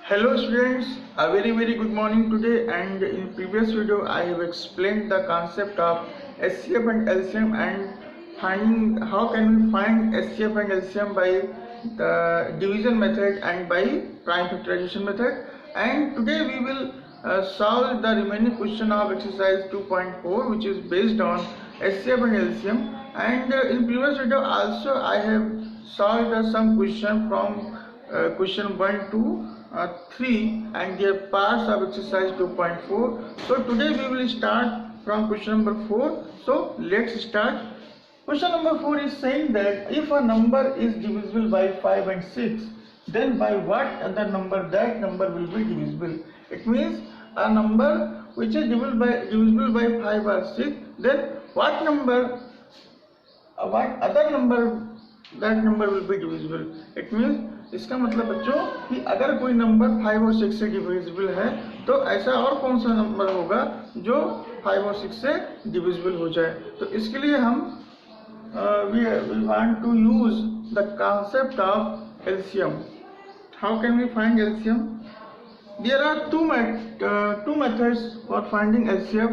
Hello students, a very good morning today, and in previous video I have explained the concept of SCF and LCM and finding how can we find SCF and LCM by the division method and by prime factorization method. And today we will solve the remaining question of exercise 2.4, which is based on SCF and LCM. And in previous video also I have solved some question from question 1 to 3 and their parts of exercise 2.4. So today we will start from question number 4. So let's start. Question number 4 is saying that if a number is divisible by 5 and 6, then by what other number that number will be divisible. It means a number which is divisible by 5 or 6, then what other number that number will be divisible. It means इसका मतलब बच्चों कि अगर कोई number 5 और 6 से divisible है तो ऐसा और कौन सा नंबर होगा जो 5 और 6 से डिविजिबल हो जाए. तो इसके लिए हम we want to use the concept of LCM. How can we find LCM? There are two methods for finding LCM,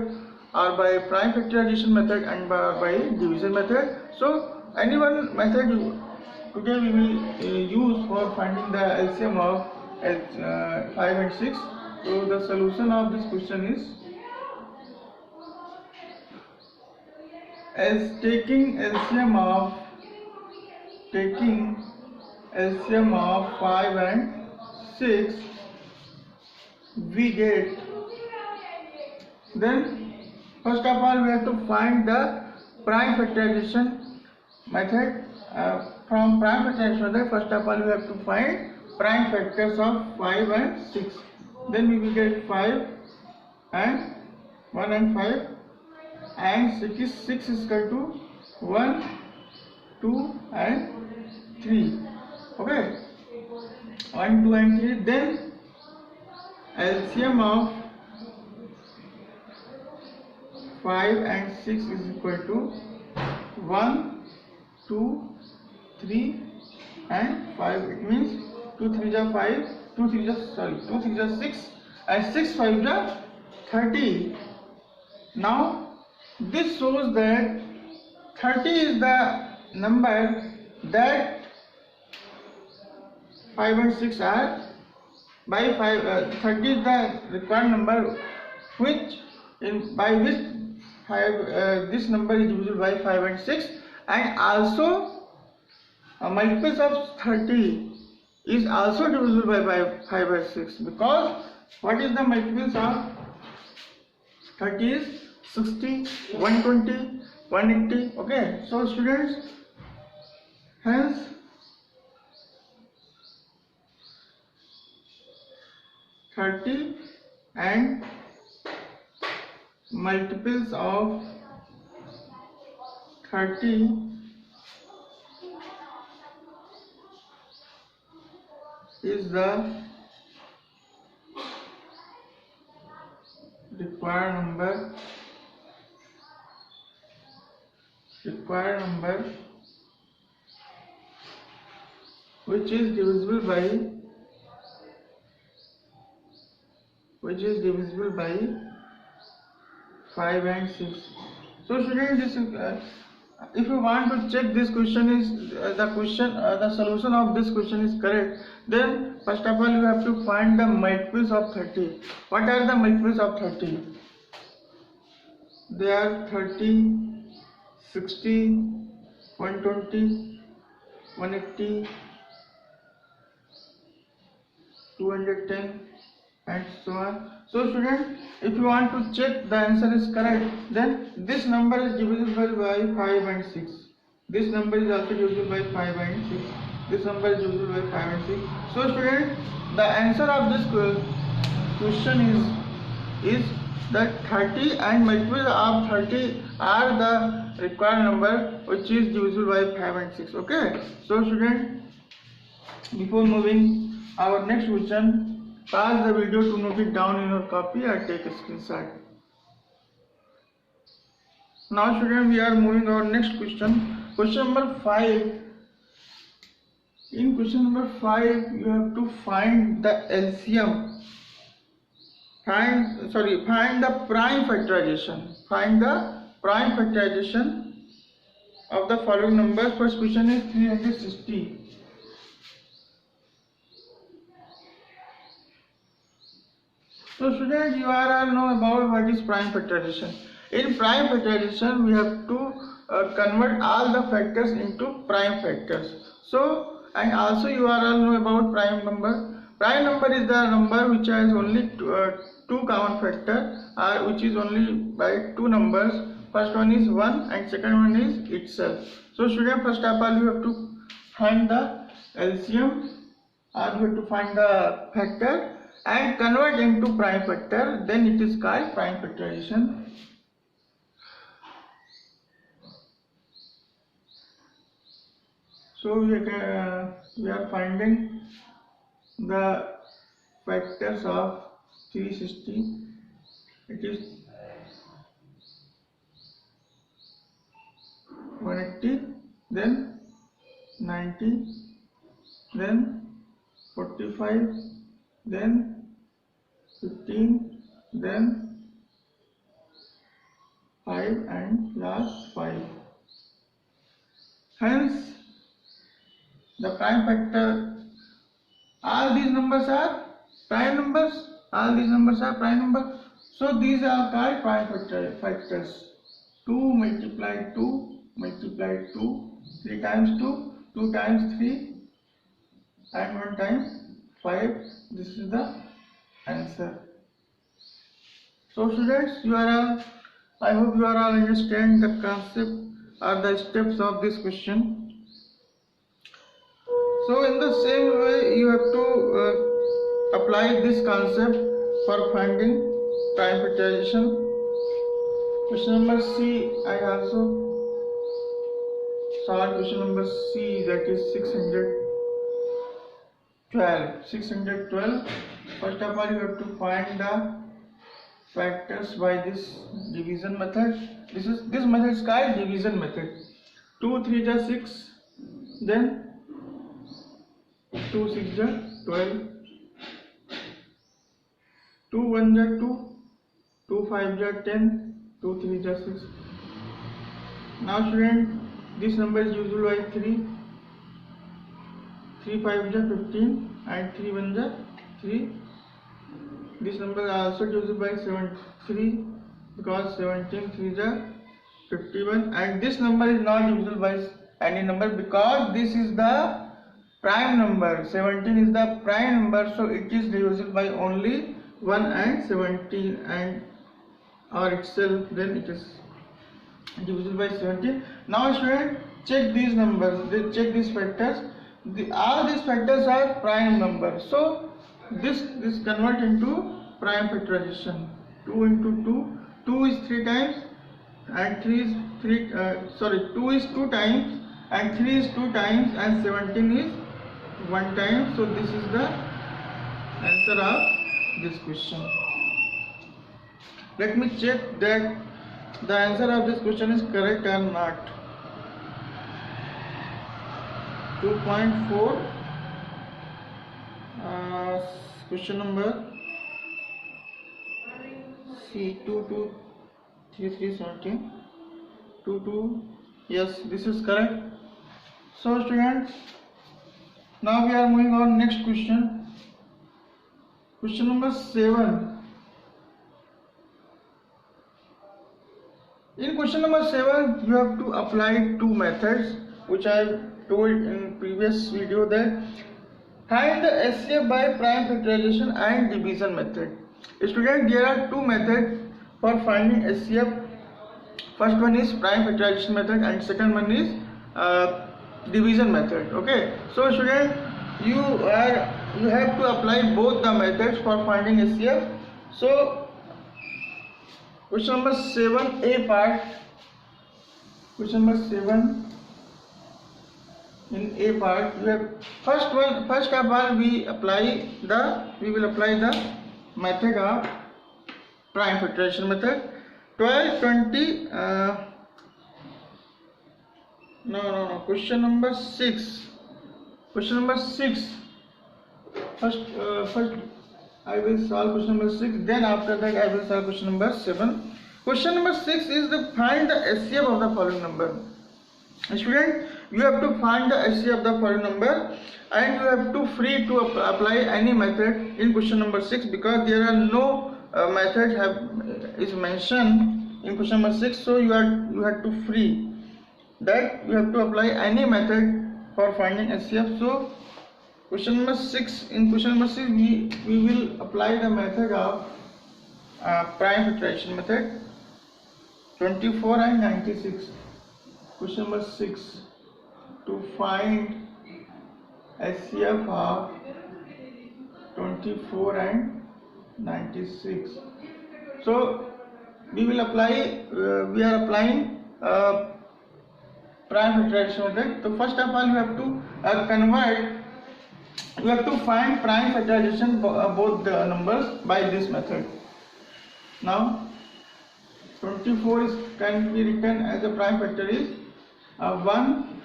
are by prime factorization method and by division method. So any one method today we will use for finding the LCM of 5 and 6. So the solution of this question is as taking LCM of 5 and 6 we get, then first of all we have to find the prime factorization method. From prime factorization method, first of all we have to find prime factors of 5 and 6. Then we will get 5 and 1 and 5 and 6 is equal to 1, 2 and 3. Okay, 1, 2 and 3. Then LCM of 5 and 6 is equal to 1, 2, 3 and 5. It means 2 3 is 5, 2 3 is 6 and 6 5 is 30. Now this shows that 30 is the number that 5 and 6 are by 5. 30 is the required number by which this number is divisible by 5 and 6, and also multiples of 30 is also divisible by 5 and 6, because what is the multiples of 30 is 60, 120, 180. Okay, so students, hence (30) and multiples of 30 is the required number which is divisible by 5 and 6. So students, this if you want to check this question is the solution of this question is correct, then first of all you have to find the multiples of 30. What are the multiples of 30? They are 30, 60, 120, 180, 210 and so on. So students, if you want to check the answer is correct, then this number is divisible by 5 and 6. This number is also divisible by 5 and 6. This number is divisible by 5 and 6. So students, the answer of this question is that 30 and multiples of 30 are the required number which is divisible by 5 and 6. Okay. So students, before moving our next question, pause the video to note it down in your copy or take a screenshot. Now students, we are moving our next question. Question number 5 In question number 5, you have to find the LCM. Find the prime factorization. Find the prime factorization of the following numbers. First question is 360. So students, you are all know about what is prime factorization. In prime factorization, we have to convert all the factors into prime factors. So, and also you are all know about prime number. Prime number is the number which has only two common factor, which is only by two numbers. First one is 1 and second one is itself. So student, first of all you have to find the LCM, or you have to find the factor and convert into prime factor, then it is called prime factorization. So we are finding the factors of 360. It is 180, then 90, then 45, then 15, then 5 and last 5. Hence the prime factor, all these numbers are prime numbers, so these are called prime factors. 2 multiplied 2 multiplied 2, 3 times 2, 2 times 3 and 1 times 5. This is the answer. So students, I hope you are all understand the concept or the steps of this question. So in the same way you have to apply this concept for finding prime factorization. Question number C, I also solved question number C, that is 612. First of all you have to find the factors by this division method. This method is called division method. 2 3 is 6, then 2 6 is 12, 2 1 is 2, 2 5 is 10, 2 3 is 6. Now student, this number is divisible by 3, 3 5 is 15 and 3 1 is 3. This number is also divisible by 73 because 17 3 is 51, and this number is not divisible by any number because this is the prime number. 17 is the prime number, so it is divisible by only 1 and 17 and or itself, then it is divisible by 17. Now student, check these numbers, check these factors. All these factors are prime numbers, so this convert into prime factorization. 2 into 2, 2 is 3 times and 2 is 2 times and 3 is 2 times and 17 is 1 time. So this is the answer of this question. Let me check that the answer of this question is correct or not. 2.4, question number C, 2 2 3 3 17, 2 2, yes, this is correct. So students, now we are moving on next question. Question number 7. In question number 7, you have to apply two methods which I have told in previous video, that find the SCF by prime factorization and division method. Students, there are two methods for finding SCF. First one is prime factorization method and second one is division method. Okay, so student, you have to apply both the methods for finding SCF. So question number 7, A part. Question number 7, in A part, you have first of all we will apply the method of prime factorization method. 12 20 no, question number 6. Question number 6. First I will solve question number 6. Then after that I will solve question number 7. Question number 6 is to find the SCF of the following number. Student, you have to find the SCF of the following number, and you have to free to apply any method in question number 6, because there are no method is mentioned in question number 6. So you have to free that you have to apply any method for finding SCF. So question number 6, in question number 6 we will apply the method of prime factorization method 24 and 96. Question number 6, to find SCF of 24 and 96. So we are applying prime factorization method. So first of all you have to find prime factorization both the numbers by this method. Now 24 can be written as a prime factor is 1,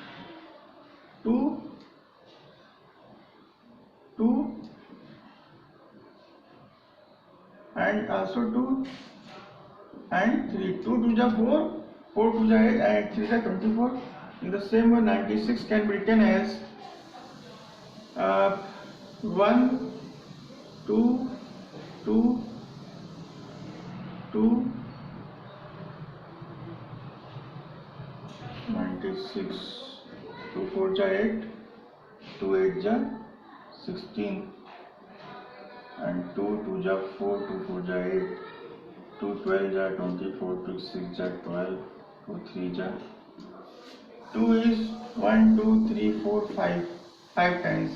2, 2 and also 2 and 3. 2 to the 4, 4 to the 8 and 3 to 24. In the same way 96 can be written as 1, 2, 2, 2, 96, 2 4 ja 8, 2 8 ja 16 and 2 2 ja 4, 2 4 ja 8, 2 12 ja 24, 2 6 ja 12, 2 3 ja 2 is 1 2 3 4 5 times,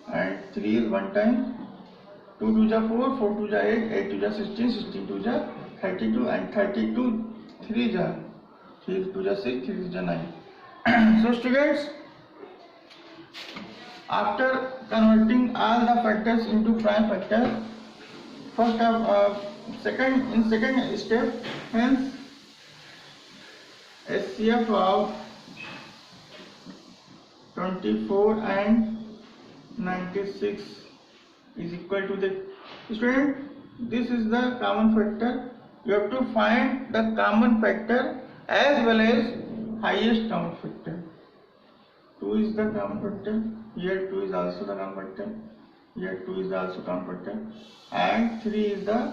and 3 is 1 time, 2 2 ja 4, 4 2 ja 8, 8 2 ja 16, 16 2 ja 32 and 32 3 ja 3 2 ja 6, 3 ja 9. So students, after converting all the factors into prime factor, second step, hence SCF of 24 and 96 is equal to the, student, this is the common factor. You have to find the common factor as well as highest common factor. 2 is the common factor, here 2 is also the common factor, here 2 is also common factor, and 3 is the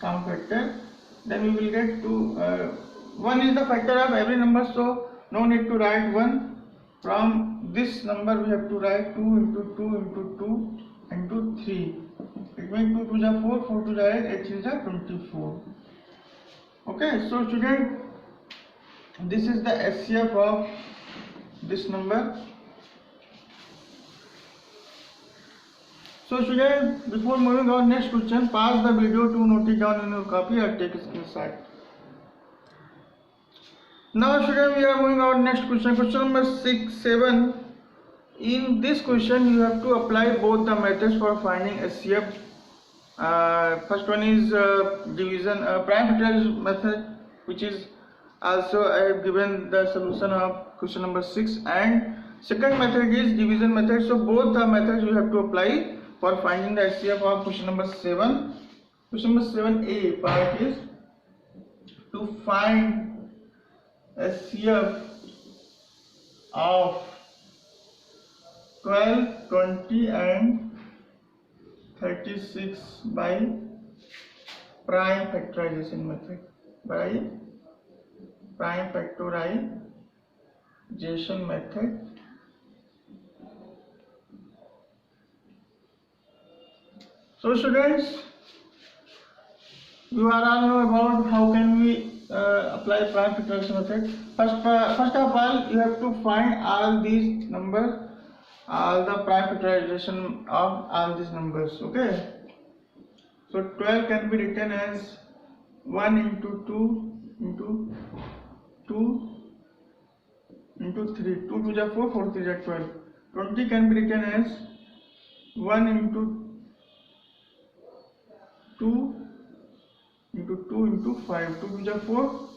common factor. Then we will get to 1 is the factor of every number, so no need to write 1. From this number we have to write 2 into 2 into 2 into 3. It means 2 2 ja 4, 4 2 ja 8, 8 3 ja 24. Okay, so student, this is the SCF of this number. So student, before moving on next question, pause the video to note it down in your copy or take a screenshot. Now student, we are moving on next question. Question number 6, 7. In this question you have to apply both the methods for finding SCF. First one is division prime factorization method, which is also I have given the solution of question number 6, and second method is division method. So both the methods you have to apply for finding the SCF of question number 7. Question number 7a part is to find SCF of 12, 20 and 36 by prime factorization method. By prime factorization method. So students, you are all know about how can we apply prime factorization method. First of all, you have to find all these numbers, all the prime factorization of all these numbers. Okay, so 12 can be written as 1 into 2 into 2 into 3, 2 2 ja 4, 4 3 ja 12. 20 can be written as 1 into 2 into 2 into 5, 2 2 ja 4,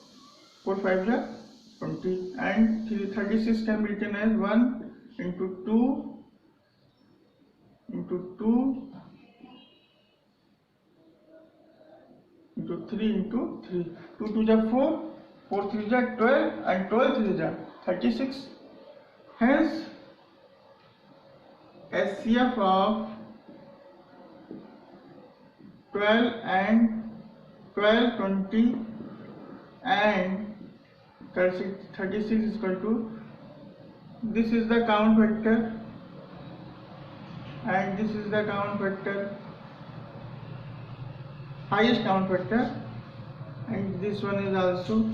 4 5 ja 20, and 36 can be written as 1 into 2 into 2 into 3 into 3. 2 2 जा 4, 4 3 जा 12, and 12 3 जा 36. Hence SCF of 12 and 12, 20 and 36 is equal to, this is the count factor and this is the count factor, highest count factor, and this one is also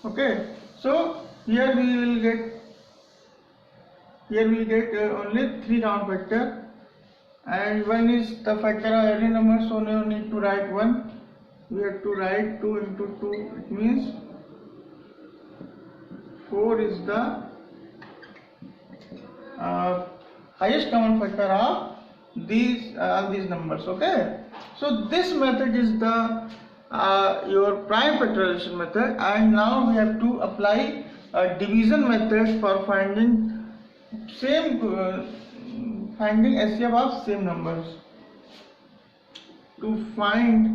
okay. So here we will get only 3 count factor, and one is the factor of every number, so no need to write 1. We have to write 2 into 2. It means 4 is the highest common factor of these numbers. Okay, so this method is the your prime factorization method, and now we have to apply a division method for finding SCF of same numbers. To find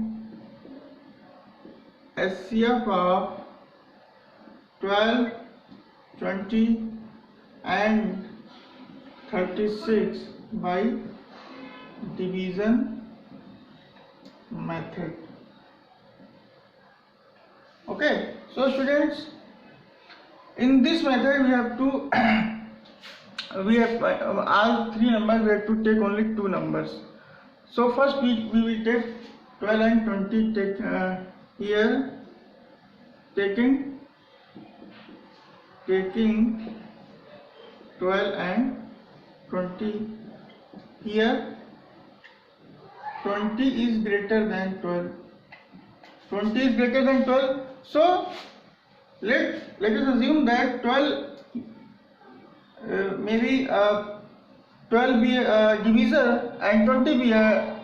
SCF of 12, 20 and 36 by division method. Okay, so students, in this method we have to all 3 numbers, we have to take only 2 numbers. So first we will take 12 and 20, take here, taking 12 and 20 here. 20 is greater than 12. 20 is greater than 12. So let us assume that 12 maybe 12 be a divisor and 20 be a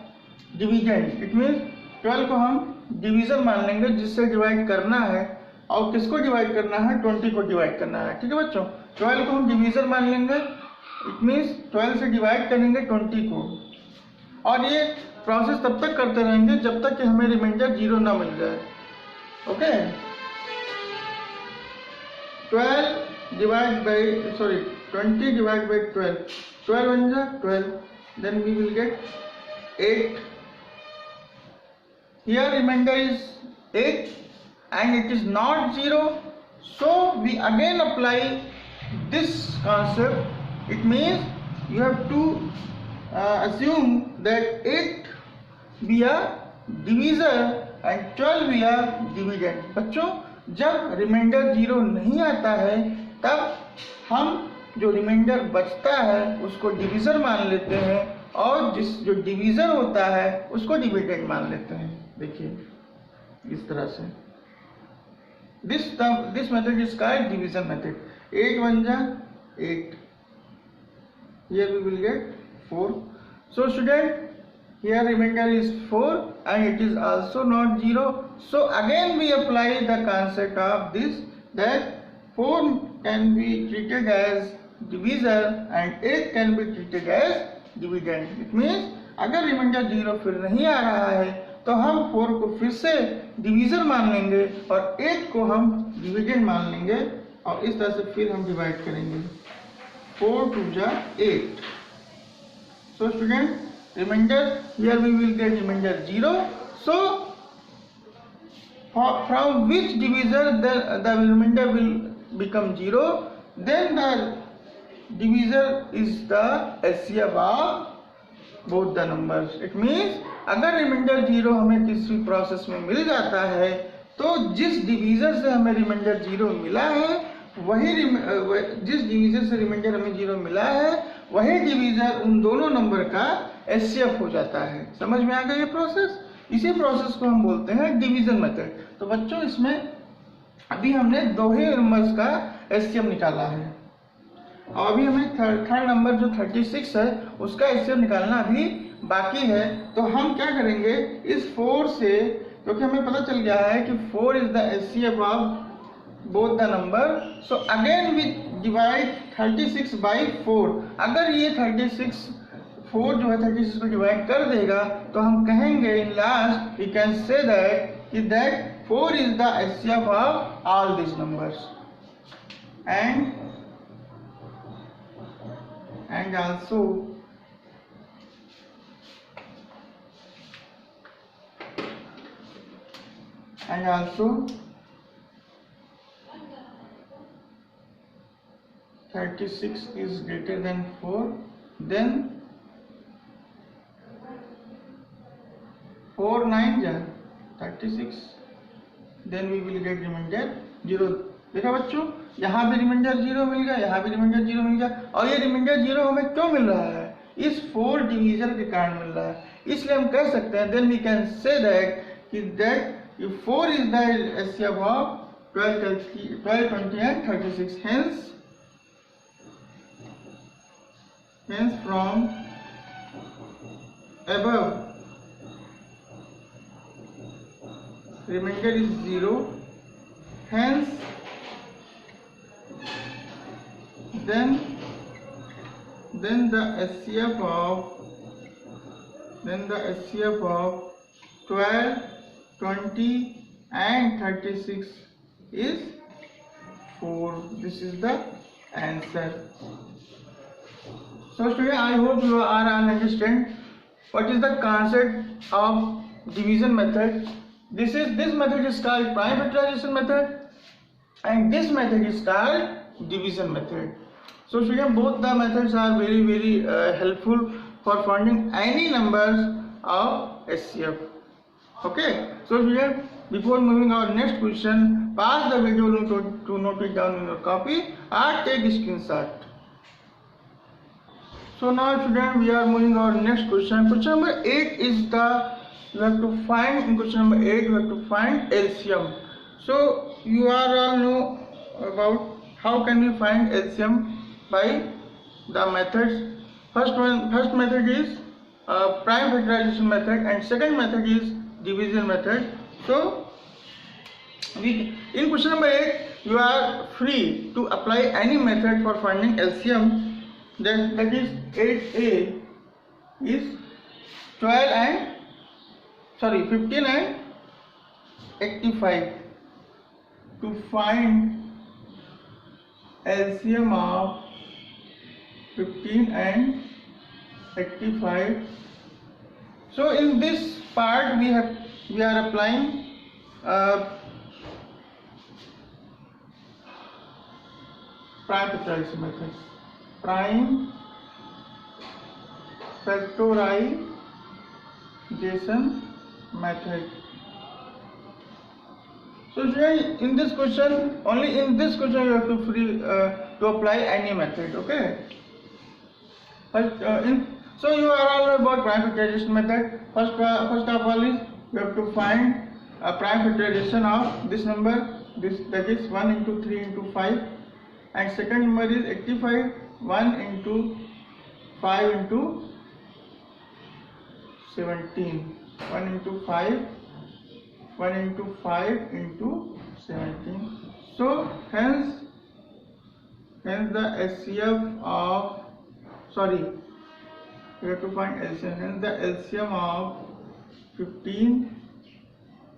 dividend. It means 12 को हम divisor मान लेंगे जिससे divide करना है, और किसको divide करना है, 20 को डिवाइड करना है. ठीक है बच्चों, 12 को हम डिवीजर मान लेंगे. इट मीन्स 12 से डिवाइड करेंगे 20 को, और ये प्रोसेस तब तक करते रहेंगे जब तक कि हमें रिमाइंडर 0 ना मिल जाए. ओके, 20 डिवाइड बाय 12, 12 बन जा 12, then we will get 8. Here remainder is 8 and it is not 0, so we again apply this concept. It means you have to assume that 8 be a divisor and 12 be a dividend. बच्चों, जब reminder 0 नहीं आता है तब हम जो reminder बचता है उसको डिवीजर मान लेते हैं, और जो डिवीजर होता है उसको डिविडेंड मान लेते हैं. देखिए इस तरह से this method is called division method. 8 1 जा 8. Here we will get 4. So student, here remainder is 4 and it is also not 0. So again we apply the concept of this, that 4 can be treated as divisor and 8 can be treated as dividend. It means अगर reminder 0 फिर नहीं आ रहा है तो हम 4 को फिर से डिवीजर मान लेंगे और 8 को हम डिविडेंड मान लेंगे, और इस तरह से फिर हम डिवाइड करेंगे. 4 2 जा 8. So student, remainder, here we will get remainder 0. So from which divisor the remainder will become 0, then the divisor is the SCF of both the numbers. It means अगर रिमाइंडर 0 हमें किसी प्रोसेस में मिल जाता है तो जिस डिवीजर से हमें रिमाइंडर 0 मिला है जिस डिवीजर से रिमाइंडर हमें 0 मिला है वही डिवीजर उन दोनों नंबर का एचसीएफ हो जाता है. समझ में आ गया ये प्रोसेस? इसी प्रोसेस को हम बोलते हैं डिवीजन मेथड. तो बच्चों, इसमें अभी हमने 2 ही नंबर्स का एचसीएफ निकाला है, और अभी हमें थर्ड नंबर जो 36 है उसका एचसीएफ निकालना अभी बाकी है. तो हम क्या करेंगे, इस 4 से, क्योंकि हमें पता चल गया है कि 4 is the HCF of both the number. So again we divide 36 by 4. अगर ये 36 4 जो है 36 को डिवाइड कर देगा तो हम कहेंगे in last we can say that 4 is the HCF of all these numbers. And also 36 is greater than 4, then 4 9 ja 36, then we will get remainder 0. देखा बच्चों, यहाँ भी रिमाइंडर 0 मिल गया, यहाँ भी रिमाइंडर 0 मिल गया. और ये रिमाइंडर 0 हमें क्यों मिल रहा है? इस 4 डिवीजन के कारण मिल रहा है. इसलिए हम कह सकते हैं then we can say that if 4 is the HCF of 12, 20 and 36, hence from above remainder is 0, hence then the HCF of 12, 20 and 36 is 4. This is the answer. So students, I hope you are all understand what is the concept of division method. This method is called prime factorization method and this method is called division method. So students, both the methods are very helpful for finding any numbers of HCF. Okay, so students, before moving our next question, pause the video to note it down in your copy or take a screenshot. So now students, we are moving our next question. Question number 8 is you have to find, in question number 8 you have to find LCM. So you are all know about how can we find LCM by the methods. First method is prime factorization method and second method is division method. So in question number 8 you are free to apply any method for finding LCM. That is 8A is 15 and 85. To find LCM of 15 and 85. So in this part we are applying prime factorization method. Prime factorization method. So in this question, only in this question you have to apply any method. Okay. So you are all about prime factorization method. First of all is you have to find a prime factorization of this number. That is 1 into 3 into 5, and second number is 85. 1 into 5 into 17. 1 into 5 into 17. So hence the HCF of, we have to find LCM. Hence the LCM of 15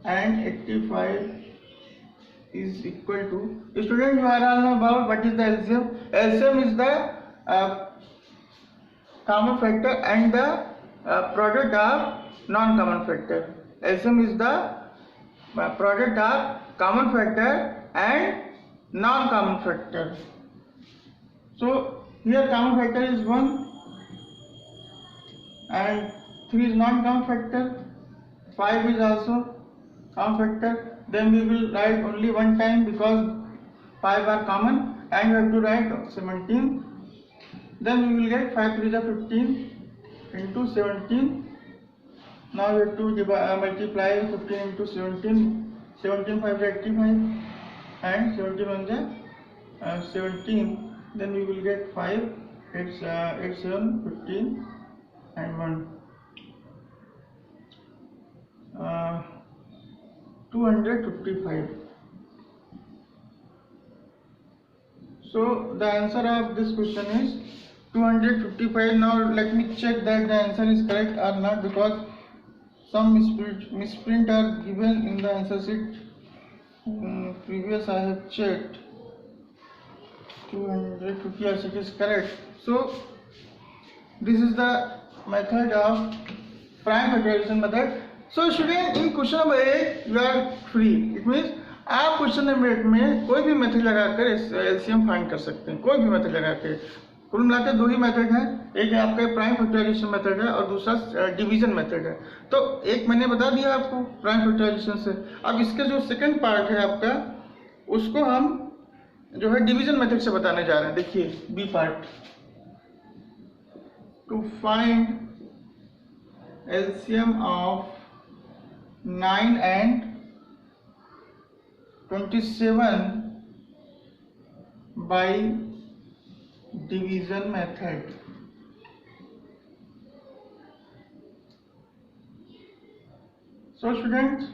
and 85 is equal to, student, you are all know about what is the LCM. LCM is the common factor and the product of non-common factor. LCM is the product of common factor and non-common factor. So here common factor is 1 and 3 is non-common factor, 5 is also common factor. Then we will write only one time because 5 are common, and you have to write 17. Then we will get 5 3 is 15 into 17. Now we have to multiply 15 into 17. 17 5 is 85 and 17 1 is 17. Then we will get 5, 8 7 15 and 1. 255. So the answer of this question is 255. Now let me check that the answer is correct or not, because some misprint are given in the answer sheet. Previous I have checked 250. Yes, it is correct. So this is the method of prime factorization method. So student, in question number 8 you are free. It means आप question number 8 में कोई भी method लगाकर LCM find कर सकते हैं, कोई भी मेथड लगाकर। कुल मिलाकर दो ही मेथड है, एक है आपका प्राइम फैक्टराइजेशन मेथड है और दूसरा डिवीजन मेथड है। तो एक मैंने बता दिया आपको प्राइम फैक्टराइजेशन से। अब इसका जो सेकंड पार्ट है आपका, उसको हम जो है डिवीजन मेथड से बताने जा रहे हैं। देखिए B part, to find LCM of 9 and 27 by division method. So students,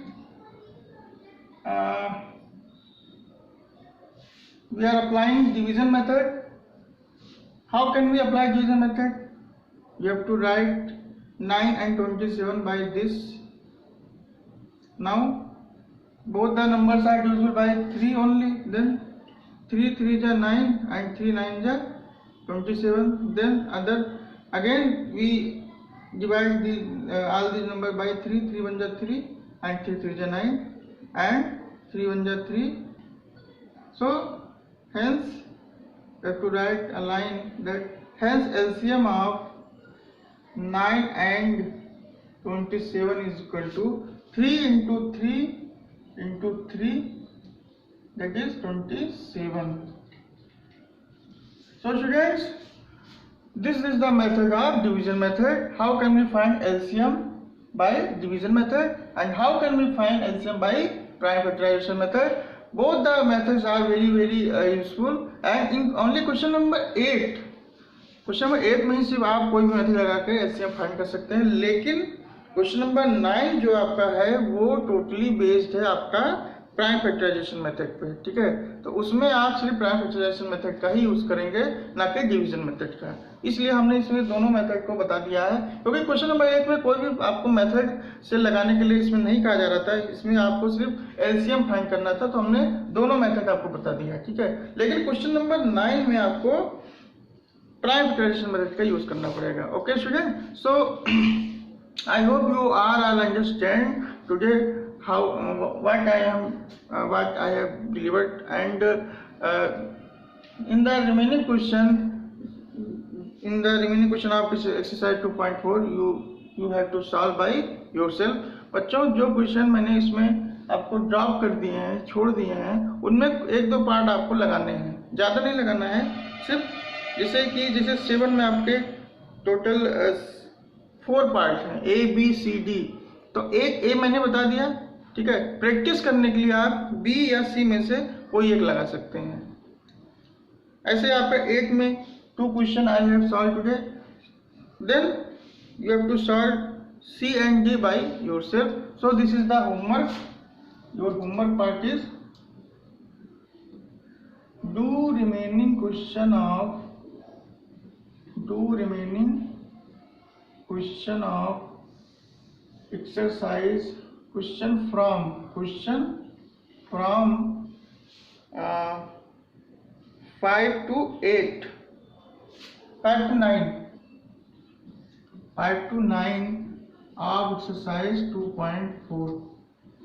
we are applying division method. How can we apply division method? You have to write 9 and 27 by this. Now both the numbers are divisible by 3 only. Then 3 3 is 9 and 3 9 is 27. Then other again we divide the all these numbers by 3. 3 1 is 3 and 3 3 is 9 and 3 1 is 3. So hence we have to write a line that hence LCM of 9 and 27 is equal to 3 into 3 into 3, that is 27. So students, this is the method of division method. How can we find LCM by division method and how can we find LCM by prime factorization method? Both the methods are very useful. And in only question number 8, question number 8 में ही सिर्फ आप कोई भी method लगा कर LCM find कर सकते हैं। लेकिन क्वेश्चन नंबर 9 जो आपका है वो टोटली बेस्ड है आपका प्राइम फैक्टराइजेशन मेथड पे, ठीक है। तो उसमें आप सिर्फ प्राइम फैक्टराइजेशन मेथड का ही यूज करेंगे, ना कि डिवीजन मेथड का। इसलिए हमने इसमें दोनों मेथड को बता दिया है, क्योंकि क्वेश्चन नंबर 1 में कोई भी आपको मेथड से लगाने के लिए इसमें नहीं कहा जा रहा था, इसमें आपको सिर्फ एलसीएम फाइंड करना था। तो हमने दोनों मेथड आपको बता दिया, ठीक है। लेकिन क्वेश्चन नंबर 9 में आपको प्राइम फैक्टराइजेशन मेथड का यूज करना पड़ेगा। Okay student, so I hope you all understand today how what I have delivered, and in the remaining question of this exercise 2.4 you have to solve by yourself. बच्चों, जो question मैंने इसमें आपको drop कर दिए हैं, छोड़ दिए हैं, उनमें 1-2 पार्ट आपको लगाने हैं, ज़्यादा नहीं लगाना है। सिर्फ जैसे 7 में आपके टोटल 4 पार्ट हैं, A B C D। तो एक A मैंने बता दिया, ठीक है। प्रैक्टिस करने के लिए आप B या C में से कोई एक लगा सकते हैं। ऐसे आपका 8 में 2 question I have solve today. Then you have to solve C and D by yourself. So this is the homework. Your homework part is do remaining question of exercise question from 5 to 8, 5 to 9 of exercise 2.4.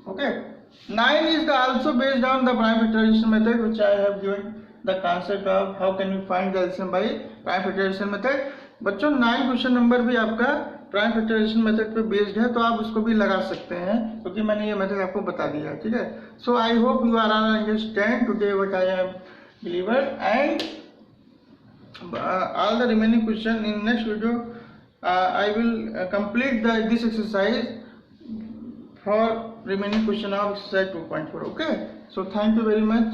okay, 9 is also based on the prime factorization method, which I have given the concept of how can we find the LCM by prime factorization method. बच्चों 9 question number भी आपका prime factorisation method पे based है, तो आप उसको भी लगा सकते हैं, क्योंकि मैंने ये मेथड आपको बता दिया है, ठीक है। So I hope you are all understand today what I have delivered, and all the remaining question in next video I will complete this exercise for remaining question of exercise 2.4. okay, so thank you very much.